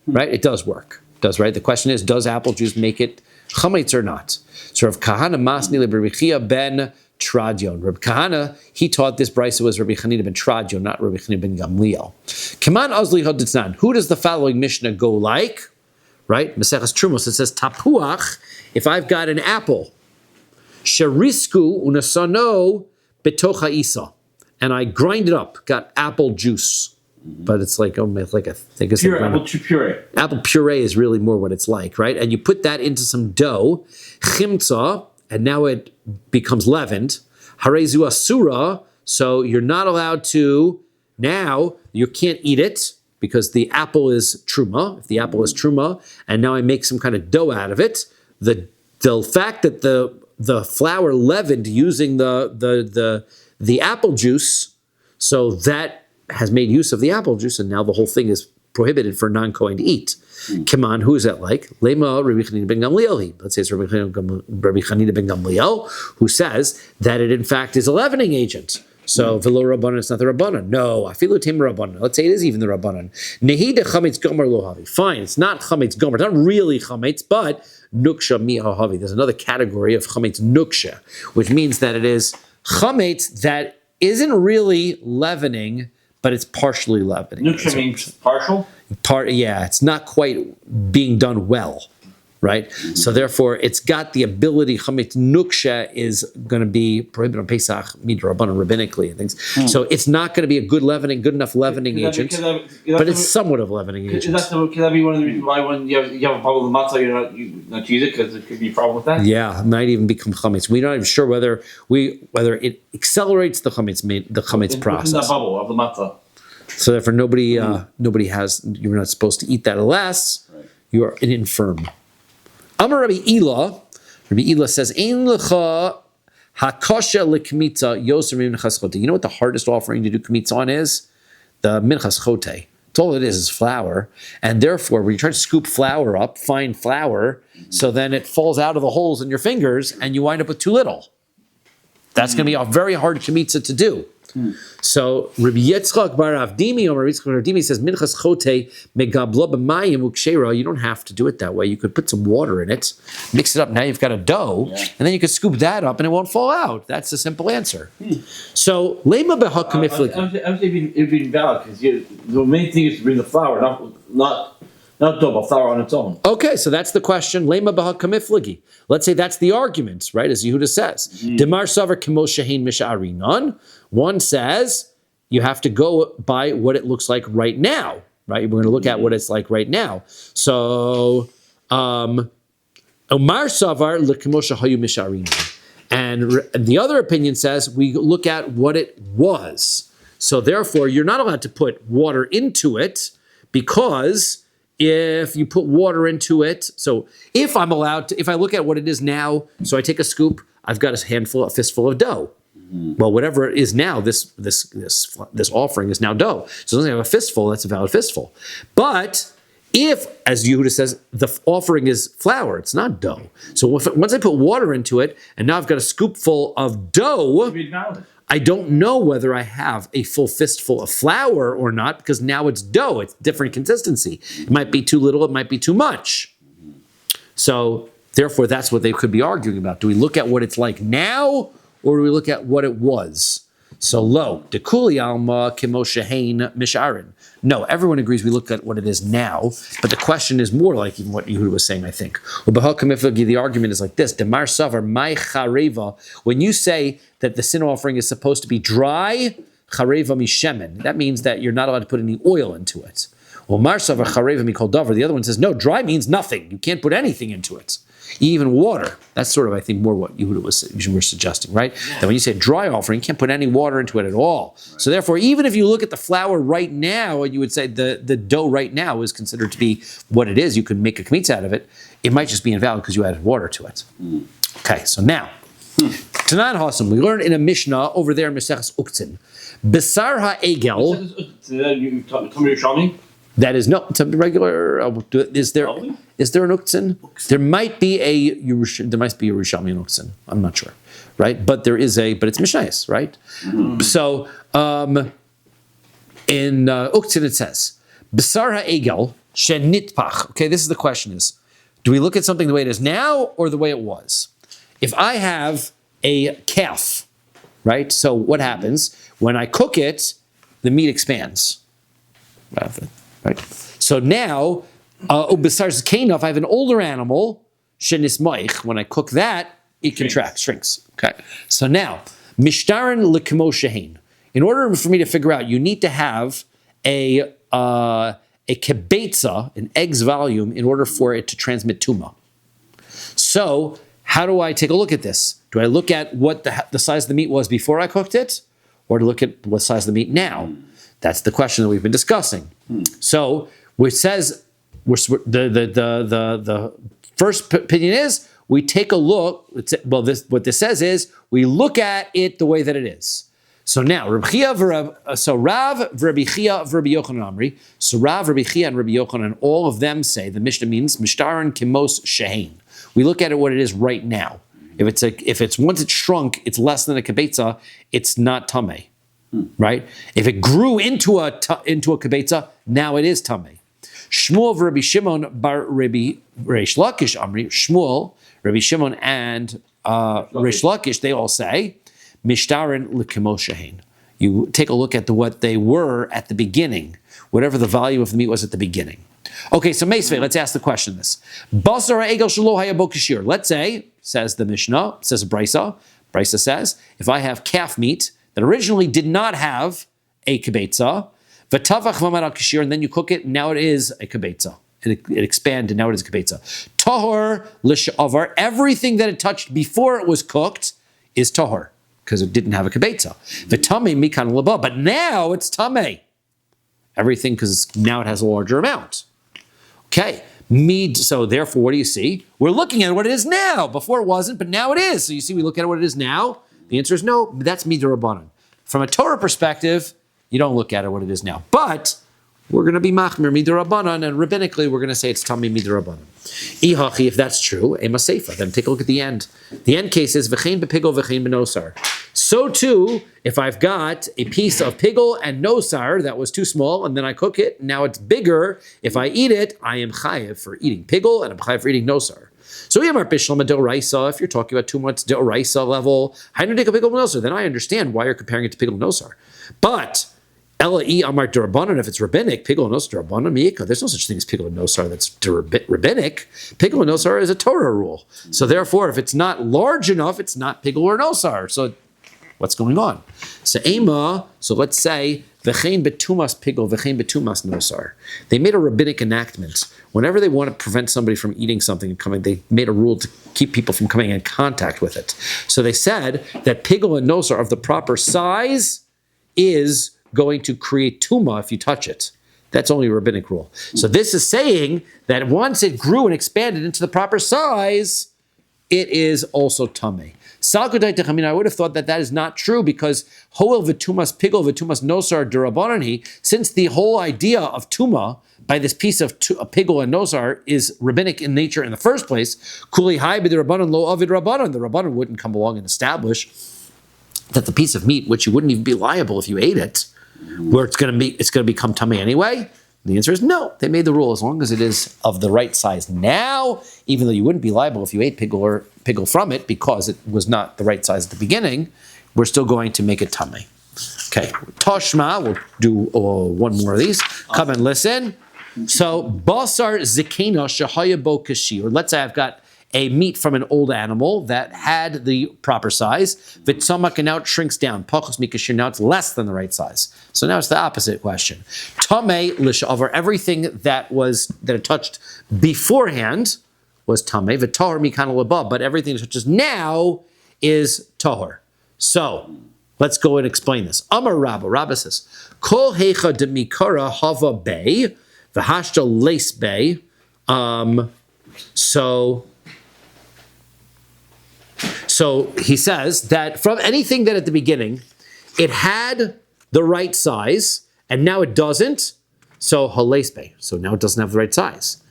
right? It does work. It does, right? The question is, does apple juice make it chametz or not? So Rav Kahana masni Rabbi Chia ben Tradion. Rabbi Kahana, he taught this brisa was Rabbi Chanina ben Tradion, not Rabbi Chanina ben Gamliel. Kaman azli hoditznan. Who does the following Mishnah go like? Right? Maseches Trumos, it says tapuach, if I've got an apple, sharisku unasano betocha isa, and I grind it up, got apple juice. But it's like, I think it's
pure apple puree.
Apple puree is really more what it's like, right? And you put that into some dough, chimtza, and now it becomes leavened. Harezu asura, so you're not allowed to, now you can't eat it, because the apple is truma. If the apple is truma, and now I make some kind of dough out of it, the fact that the flour leavened using the apple juice, so that has made use of the apple juice, and now the whole thing is prohibited for non-Kohen to eat. Come on, who is that like? Lema Rabbi Chanina ben Gamliel. Let's say it's Rabbi Chanina ben Gamliel, who says that it in fact is a leavening agent. So velo rabbanon, it's not the rabbanon. No, afilu tim rabbanon. Let's say it is even the rabbanon. Nehida chametz gomer lohavi. Fine, it's not chametz gomer. It's not really chametz, but nuksha mi havi. There's another category of chametz nuksha, which means that it is chametz that isn't really leavening, but it's partially leavening.
Nuksha means partial?
Yeah, it's not quite being done well, right? So therefore, it's got the ability, chametz nuksha is going to be prohibited on Pesach, midrabanan, rabbinically, and things. So it's not going to be a good enough leavening agent, but it's somewhat of a leavening agent.
Could that be one of the reasons why when you have a problem with matzah, you not use it, because it could be a problem with that?
Yeah, it might even become chametz. We're not even sure whether it accelerates the chametz process.
In that bubble of the matzah.
So therefore, you're not supposed to eat that unless you are an infirm. Amar Rabbi Ila says, Ein lecha hakasha lekmitza yoser minchas chote. You know what the hardest offering to do kmitza on is? The minchas chote. It's all it is flour. And therefore, when you try to scoop flour up, fine flour, so then it falls out of the holes in your fingers and you wind up with too little. That's going to be a very hard kmitza to do. So Rabbi Yitzchak bar Avdimi, or Rabbi Yitzchak bar Avdimi says, Minchas chote megabla b'mayim ukshera. You don't have to do it that way. You could put some water in it, mix it up. Now you've got a dough, and then you could scoop that up, and it won't fall out. That's the simple answer. So lema b'hakamiflik.
I would say it'd be invalid because the main thing is to bring the flour, not dough, but flour on its own.
Okay, so that's the question. Lema b'hakamifligi. Let's say that's the argument, right? As Yehuda says, Demar savar kemo shehein misharinon. One says you have to go by what it looks like right now, right? We're going to look at what it's like right now. So, Omar savar lekemo shehayu misharinon. And the other opinion says we look at what it was. So therefore, you're not allowed to put water into it because if you put water into it, so if I look at what it is now, so I take a scoop, I've got a fistful of dough. Well, whatever it is now, this offering is now dough. So as long as I have a fistful, that's a valid fistful. But if, as Yehuda says, the offering is flour, it's not dough. So once I put water into it, and now I've got a scoopful of dough, I don't know whether I have a full fistful of flour or not, because now it's dough. It's different consistency. It might be too little. It might be too much. So therefore, that's what they could be arguing about. Do we look at what it's like now, or do we look at what it was? So lo, dekuli alma kimoshehain misharin. No, everyone agrees we look at what it is now, but the question is more like even what Yehuda was saying, I think. The argument is like this: Demar savar my chareva. When you say that the sin offering is supposed to be dry, chareva mishemen, that means that you're not allowed to put any oil into it. Well, mar savar chareva mikol davar. The other one says no, dry means nothing. You can't put anything into it. Even water. That's sort of, I think, more what Yehuda were suggesting, right? That when you say dry offering, you can't put any water into it at all. Right. So therefore, even if you look at the flour right now, and you would say the dough right now is considered to be what it is, you could make a kmitz out of it, it might just be invalid because you added water to it. Okay, so now, Tanan Hassam, we learned in a Mishnah over there in Maseches Uktzin, Besar ha'egel.
You told me to show me?
That is no, it's a regular. Is there an uktzin? There might be a Yerushalmi uktzin. I'm not sure, right? But but it's Mishnayos, right? So in uktzin it says Besar ha'egel shenitpach. Okay, this is the question: is do we look at something the way it is now or the way it was? If I have a calf, right? So what happens when I cook it? The meat expands. Right. So now, if I have an older animal, when I cook that, it contracts, shrinks. Okay. So now, mishtaran lekmo shehein. In order for me to figure out, you need to have a kibetza, an egg's volume, in order for it to transmit tuma. So how do I take a look at this? Do I look at what the size of the meat was before I cooked it, or to look at what size of the meat now? That's the question that we've been discussing. So, which says, the first opinion is, we take a look, what this says is, we look at it the way that it is. So now, Rav, Rabbi Chia, Rabbi Yochanan Amri. So Rav, Rabbi Chia, and Rabbi Yochanan, all of them say, the Mishnah means, Mishtaran Kimos Shehain. We look at it what it is right now. If it's once it's shrunk, it's less than a kibetza, it's not tameh, right? If it grew into a kibetza, now it is tameh. Shmuel, Rabbi Shimon, bar Rabbi Reish Lakish Amri. Shmuel, Rabbi Shimon, and Reish Lakish, they all say, Mishtarin l'kimos shehain. You take a look at what they were at the beginning, whatever the value of the meat was at the beginning. Okay, so Meisvei, let's ask the question this. Basar egel shelo haya bo kashir. Let's say, says the Mishnah, says Brisa says, if I have calf meat that originally did not have a kibetza, v'tavach v'amad al kashir, and then you cook it, and now it is a kibetza. It expanded, now it is a kibetza. Tahor l'shavar, everything that it touched before it was cooked is tahor, because it didn't have a kibetza. V'tamei mikan laba, but now it's tamei. Everything, because now it has a larger amount. Okay, so therefore, what do you see? We're looking at what it is now. Before it wasn't, but now it is. So you see, we look at what it is now. The answer is no, that's midrabanan. From a Torah perspective, you don't look at it what it is now. But we're going to be machmir midrabanan, and rabbinically, we're going to say it's tamei midrabanan. Ihachi, if that's true, ema seifa. Then take a look at the end. The end case is v'chein bepigol v'chein benosar. So too, if I've got a piece of pigol and nosar that was too small, and then I cook it, now it's bigger. If I eat it, I am chayev for eating pigol, and I'm chayev for eating nosar. So if you're talking about too much deoraisa level, then I understand why you're comparing it to pigol and nosar. But Ela amar derabanan, if it's rabbinic, pigol and nosar derabanan miyika. There's no such thing as pigol and nosar that's rabbinic. Pigol and nosar is a Torah rule. So therefore, if it's not large enough, it's not pigol or nosar. So what's going on? So let's say v'chein betumas pigol, v'chein betumas nosar. They made a rabbinic enactment. Whenever they want to prevent somebody from eating something and coming, they made a rule to keep people from coming in contact with it. So they said that pigol and nosar of the proper size is going to create tuma if you touch it. That's only a rabbinic rule. So this is saying that once it grew and expanded into the proper size, it is also tameh. I would have thought that is not true, because hoel v'tumas pigol v'tumas nosar derabanani, since the whole idea of tuma by this piece of pigol and nosar is rabbinic in nature in the first place, kuli hai b'derabanan lo avid rabbanan, the rabbanan wouldn't come along and establish that the piece of meat, which you wouldn't even be liable if you ate it, where it's going to become tameh anyway. The answer is no. They made the rule as long as it is of the right size now, even though you wouldn't be liable if you ate pigol from it, because it was not the right size at the beginning, we're still going to make it tameh. Okay, Toshma, we'll do one more of these. Come and listen. So, basar zikena shahaya bo kashir. Let's say I've got a meat from an old animal that had the proper size. Vitzamak, and now it shrinks down. Pachos mikashir, now it's less than the right size. So now it's the opposite question. Tameh lishavar, everything that it touched beforehand was tameh. V'tahor mikana labah, but everything that touches now is tahor. So let's go and explain this. Amar Rabba. Rabba says, Kol hecha demikara hava bay v'hashta leis bay. So he says that from anything that at the beginning it had the right size and now it doesn't, so halesbe. So now it doesn't have the right size.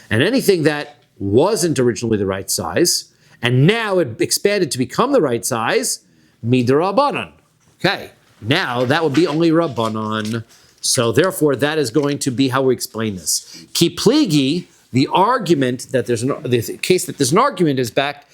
And anything that wasn't originally the right size and now it expanded to become the right size, midrabanan. Okay, now that would be only rabbanan. So therefore, that is going to be how we explain this. Ki pligi. The argument that the case that there's an argument is about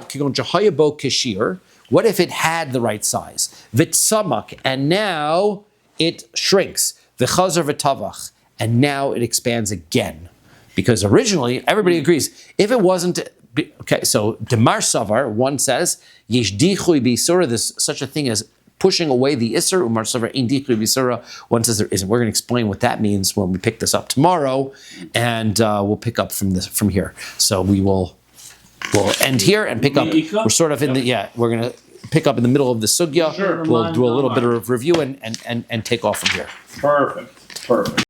kigon jahaya bo kashir. What if it had the right size? Vitzamak, and now it shrinks. V'chazar v'tavach, and now it expands again. Because originally, everybody agrees, if it wasn't, okay, so Demar Savar, one says, yesh dichui b'isura, there's such a thing as pushing away the Isser, Umar Savar Ein Dichui B'Isura. One says there isn't. We're going to explain what that means when we pick this up tomorrow, and we'll pick up from here. So we'll end here and pick up. We're sort of in the we're going to pick up in the middle of the sugya.
Sure.
We'll do a little bit of review and take off from here.
Perfect.